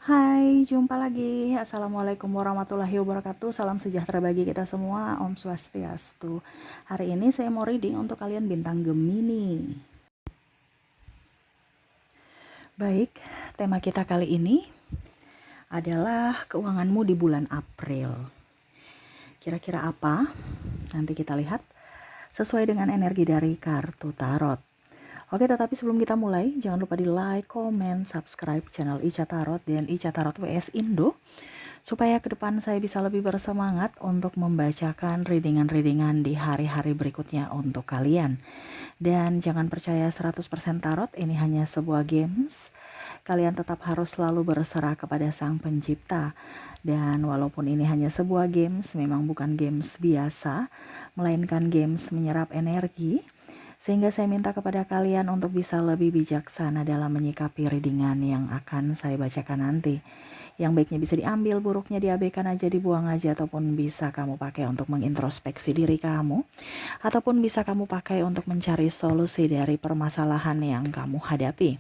Hai, jumpa lagi. Assalamualaikum warahmatullahi wabarakatuh. Salam sejahtera bagi kita semua. Om Swastiastu. Hari ini saya mau reading untuk kalian bintang Gemini. Baik, tema kita kali ini adalah keuanganmu di bulan April. Kira-kira apa? Nanti kita lihat sesuai dengan energi dari kartu tarot. Oke, tetapi sebelum kita mulai, jangan lupa di like, comment, subscribe channel Ica Tarot dan Ica Tarot WS Indo, supaya ke depan saya bisa lebih bersemangat untuk membacakan readingan-readingan di hari-hari berikutnya untuk kalian. Dan jangan percaya 100% tarot, ini hanya sebuah games. Kalian tetap harus selalu berserah kepada Sang Pencipta. Dan walaupun ini hanya sebuah games, memang bukan games biasa, melainkan games menyerap energi. Sehingga saya minta kepada kalian untuk bisa lebih bijaksana dalam menyikapi readingan yang akan saya bacakan nanti. Yang baiknya bisa diambil, buruknya diabaikan aja, dibuang aja, ataupun bisa kamu pakai untuk mengintrospeksi diri kamu, ataupun bisa kamu pakai untuk mencari solusi dari permasalahan yang kamu hadapi.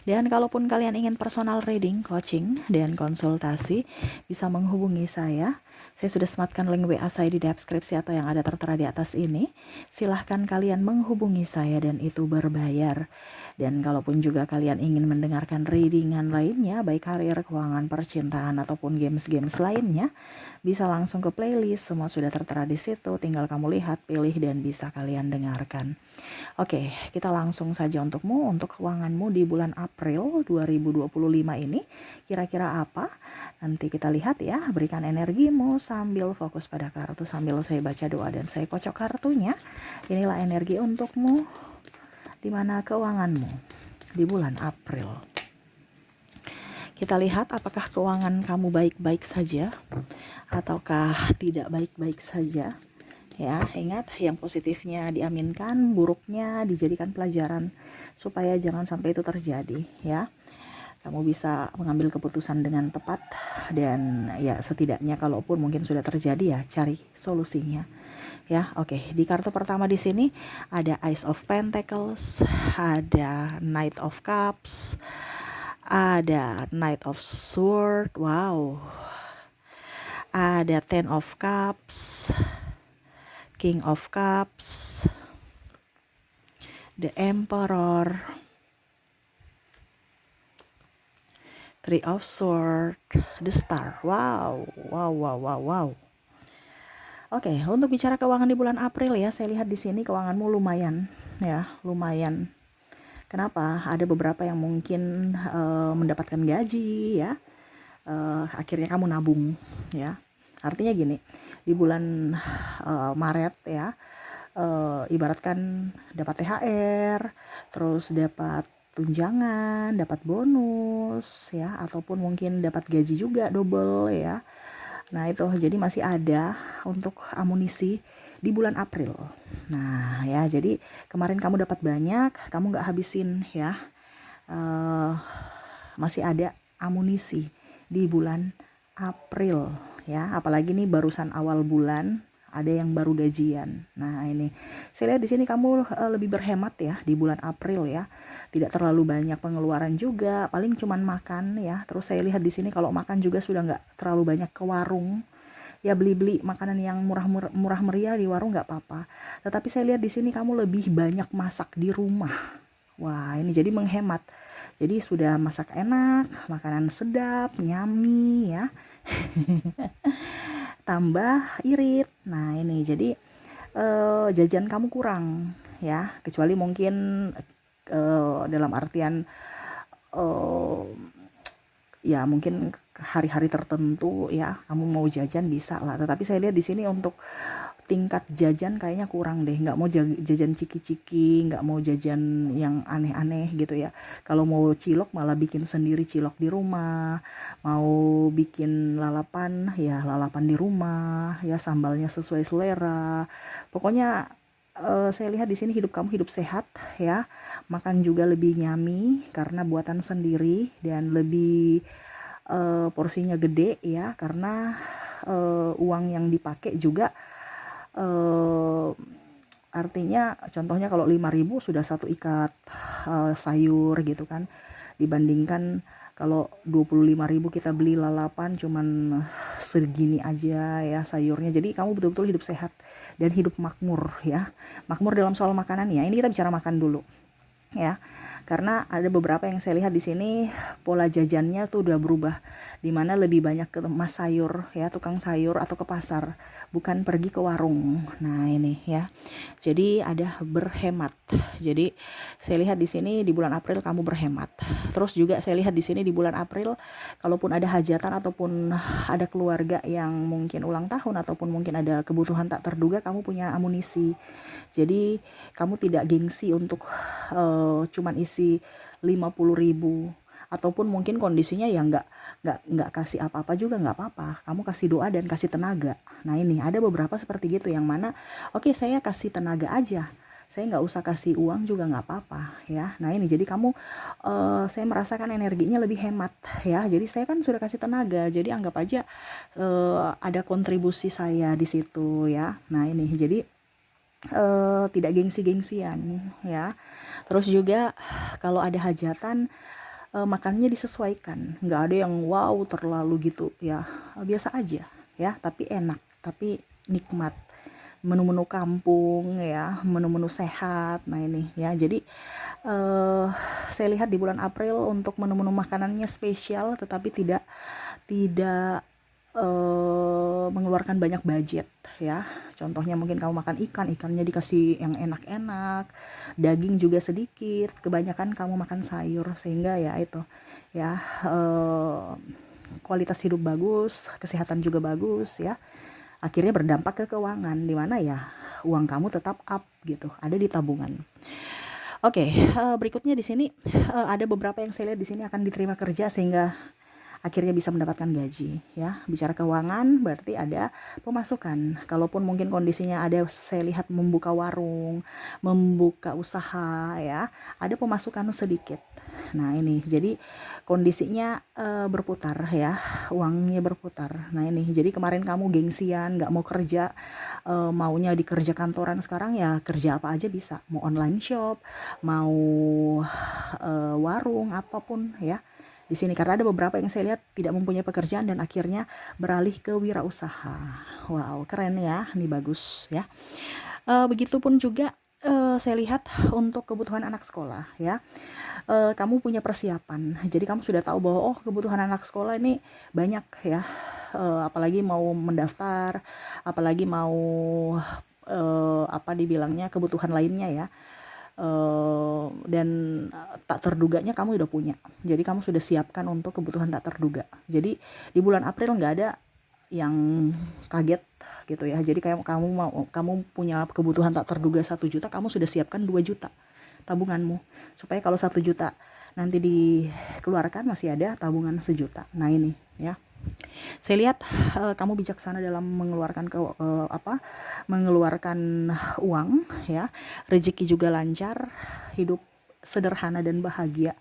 Dan kalaupun kalian ingin personal reading, coaching, dan konsultasi, bisa menghubungi saya. Saya sudah sematkan link WA saya di deskripsi atau yang ada tertera di atas ini. Silahkan kalian menghubungi saya dan itu berbayar. Dan kalaupun juga kalian ingin mendengarkan readingan lainnya, baik karir, keuangan, percintaan, ataupun games-games lainnya, bisa langsung ke playlist. Semua sudah tertera di situ. Tinggal kamu lihat, pilih, dan bisa kalian dengarkan. Oke, kita langsung saja untuk keuanganmu di bulan April 2025 ini. Kira-kira apa? Nanti kita lihat ya, berikan energimu sambil fokus pada kartu, sambil saya baca doa dan saya kocok kartunya. Inilah energi untukmu, di mana keuanganmu di bulan April. Kita lihat apakah keuangan kamu baik-baik saja ataukah tidak baik-baik saja. Ya, ingat yang positifnya diaminkan, buruknya dijadikan pelajaran supaya jangan sampai itu terjadi ya. Kamu bisa mengambil keputusan dengan tepat dan ya setidaknya kalaupun mungkin sudah terjadi ya cari solusinya. Ya, oke. Di kartu pertama di sini ada Ace of Pentacles, ada Knight of Cups, ada Knight of Sword, wow. Ada Ten of Cups, King of Cups, the Emperor, Three of Swords, the Star. Wow, wow, wow, wow, wow. Oke, untuk bicara keuangan di bulan April ya, saya lihat di sini keuanganmu lumayan ya, lumayan. Kenapa? Ada beberapa yang mungkin mendapatkan gaji ya, akhirnya kamu nabung ya. Artinya gini, di bulan Maret ya, ibaratkan dapat THR, terus dapat tunjangan, dapat bonus ya, ataupun mungkin dapat gaji juga double ya. Nah itu jadi masih ada untuk amunisi di bulan April. Nah ya, jadi kemarin kamu dapat banyak, kamu nggak habisin ya. Masih ada amunisi di bulan April ya. Apalagi nih barusan awal bulan, ada yang baru gajian. Nah ini saya lihat di sini kamu lebih berhemat ya di bulan April ya. Tidak terlalu banyak pengeluaran juga, paling cuman makan ya. Terus saya lihat di sini kalau makan juga sudah nggak terlalu banyak ke warung. Ya beli-beli makanan yang murah meriah di warung nggak apa-apa. Tetapi saya lihat di sini kamu lebih banyak masak di rumah. Wah, ini jadi menghemat. Jadi sudah masak enak, makanan sedap, nyami ya. Tambah irit. Nah, ini jadi jajan kamu kurang ya, kecuali mungkin dalam artian eh, ya mungkin hari-hari tertentu ya kamu mau jajan bisa lah, tetapi saya lihat di sini untuk tingkat jajan kayaknya kurang deh, nggak mau jajan ciki-ciki, nggak mau jajan yang aneh-aneh gitu ya. Kalau mau cilok malah bikin sendiri cilok di rumah, mau bikin lalapan ya lalapan di rumah ya, sambalnya sesuai selera. Pokoknya saya lihat di sini hidup kamu hidup sehat ya, makan juga lebih nyami karena buatan sendiri dan lebih porsinya gede ya, karena uang yang dipakai juga artinya contohnya kalau 5.000 sudah satu ikat sayur gitu kan, dibandingkan Kalau 25.000 kita beli lalapan cuman segini aja ya sayurnya. Jadi kamu betul-betul hidup sehat dan hidup makmur ya. Makmur dalam soal makanan ya. Ini kita bicara makan dulu ya, karena ada beberapa yang saya lihat di sini pola jajannya tuh udah berubah, dimana lebih banyak ke mas sayur ya, tukang sayur atau ke pasar, bukan pergi ke warung. Nah ini ya, jadi ada berhemat. Jadi saya lihat di sini di bulan April kamu berhemat. Terus juga saya lihat di sini di bulan April, kalaupun ada hajatan ataupun ada keluarga yang mungkin ulang tahun ataupun mungkin ada kebutuhan tak terduga, kamu punya amunisi. Jadi kamu tidak gengsi untuk cuman isi 50.000, ataupun mungkin kondisinya ya nggak kasih apa-apa juga nggak apa-apa, kamu kasih doa dan kasih tenaga. Nah ini ada beberapa seperti gitu yang mana oke, saya kasih tenaga aja, saya nggak usah kasih uang juga nggak apa-apa ya. Nah ini jadi kamu saya merasakan energinya lebih hemat ya. Jadi saya kan sudah kasih tenaga, jadi anggap aja ada kontribusi saya di situ ya. Nah ini jadi tidak gengsi-gengsian ya. Terus juga kalau ada hajatan makannya disesuaikan, nggak ada yang wow terlalu gitu ya, biasa aja ya, tapi enak, tapi nikmat, menu-menu kampung ya, menu-menu sehat. Nah ini ya, jadi saya lihat di bulan April untuk menu-menu makanannya spesial, tetapi tidak mengeluarkan banyak budget ya. Contohnya mungkin kamu makan ikannya dikasih yang enak-enak, daging juga sedikit, kebanyakan kamu makan sayur, sehingga ya itu ya kualitas hidup bagus, kesehatan juga bagus ya. Akhirnya berdampak ke keuangan, dimana ya uang kamu tetap up gitu, ada di tabungan. Oke, berikutnya di sini ada beberapa yang saya lihat di sini akan diterima kerja sehingga akhirnya bisa mendapatkan gaji ya. Bicara keuangan berarti ada pemasukan. Kalaupun mungkin kondisinya ada, saya lihat membuka warung, membuka usaha ya, ada pemasukan sedikit. Nah ini jadi kondisinya berputar ya, uangnya berputar. Nah ini jadi kemarin kamu gengsian nggak mau kerja, maunya dikerja kantoran, sekarang ya kerja apa aja bisa, mau online shop, mau warung, apapun ya di sini, karena ada beberapa yang saya lihat tidak mempunyai pekerjaan dan akhirnya beralih ke wirausaha. Wow, keren ya, ini bagus ya. Begitupun juga saya lihat untuk kebutuhan anak sekolah ya. Kamu punya persiapan, jadi kamu sudah tahu bahwa oh kebutuhan anak sekolah ini banyak ya. Apalagi mau mendaftar, apalagi mau apa dibilangnya, kebutuhan lainnya ya. Dan tak terduganya kamu udah punya, jadi kamu sudah siapkan untuk kebutuhan tak terduga. Jadi di bulan April nggak ada yang kaget gitu ya. Jadi kamu punya kebutuhan tak terduga 1 juta, kamu sudah siapkan 2 juta tabunganmu, supaya kalau 1 juta nanti dikeluarkan masih ada tabungan 1 juta. Nah ini ya, saya lihat kamu bijaksana dalam mengeluarkan uang ya. Rezeki juga lancar, hidup sederhana dan bahagia,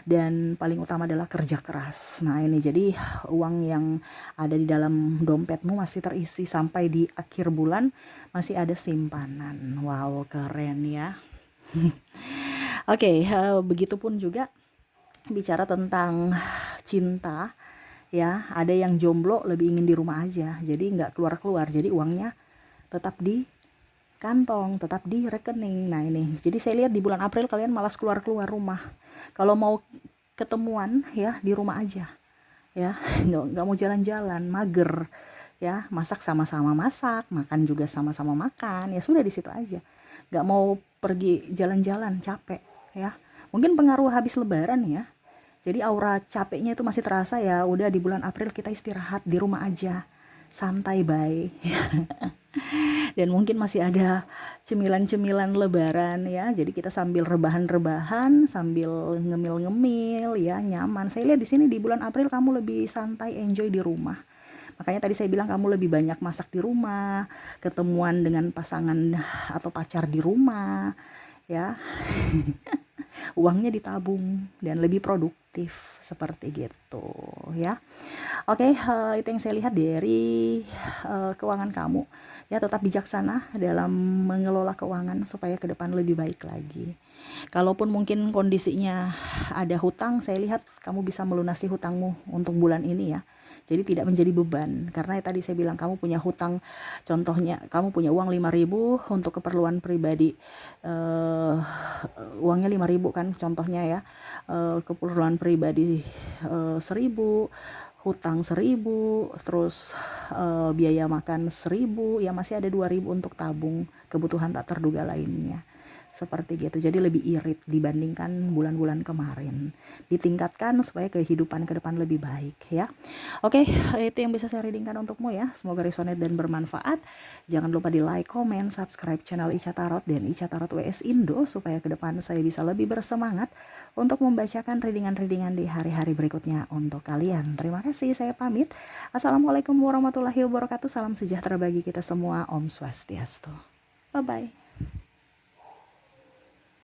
dan paling utama adalah kerja keras. Nah ini jadi uang yang ada di dalam dompetmu masih terisi sampai di akhir bulan, masih ada simpanan. Wow, keren ya. Oke, begitupun juga bicara tentang cinta ya, ada yang jomblo lebih ingin di rumah aja, jadi nggak keluar-keluar, jadi uangnya tetap di kantong, tetap di rekening. Nah ini, jadi saya lihat di bulan April kalian malas keluar-keluar rumah. Kalau mau ketemuan ya di rumah aja ya, nggak mau jalan-jalan, mager ya, masak sama-sama masak, makan juga sama-sama makan, ya sudah di situ aja. Nggak mau pergi jalan-jalan, capek ya. Mungkin pengaruh habis lebaran ya, jadi aura capeknya itu masih terasa ya. Udah di bulan April kita istirahat di rumah aja, santai bye. Dan mungkin masih ada cemilan-cemilan lebaran ya. Jadi kita sambil rebahan-rebahan, sambil ngemil-ngemil ya, nyaman. Saya lihat di sini di bulan April kamu lebih santai, enjoy di rumah. Makanya tadi saya bilang kamu lebih banyak masak di rumah, ketemuan dengan pasangan atau pacar di rumah ya. Uangnya ditabung dan lebih produktif seperti gitu ya. Oke, itu yang saya lihat dari keuangan kamu. Ya, tetap bijaksana dalam mengelola keuangan supaya ke depan lebih baik lagi. Kalaupun mungkin kondisinya ada hutang, saya lihat kamu bisa melunasi hutangmu untuk bulan ini ya. Jadi tidak menjadi beban, karena tadi saya bilang kamu punya hutang, contohnya kamu punya uang 5.000 untuk keperluan pribadi, uangnya 5.000 kan contohnya ya, keperluan pribadi 1.000, hutang 1.000, terus biaya makan 1.000, ya masih ada 2.000 untuk tabung kebutuhan tak terduga lainnya. Seperti gitu, jadi lebih irit dibandingkan bulan-bulan kemarin. Ditingkatkan supaya kehidupan ke depan lebih baik ya. Oke, itu yang bisa saya readingkan untukmu ya. Semoga resonate dan bermanfaat. Jangan lupa di like, comment, subscribe channel Ica Tarot dan Ica Tarot WS Indo supaya ke depan saya bisa lebih bersemangat untuk membacakan readingan-readingan di hari-hari berikutnya untuk kalian. Terima kasih, saya pamit. Assalamualaikum warahmatullahi wabarakatuh. Salam sejahtera bagi kita semua. Om Swastiastu. Bye-bye.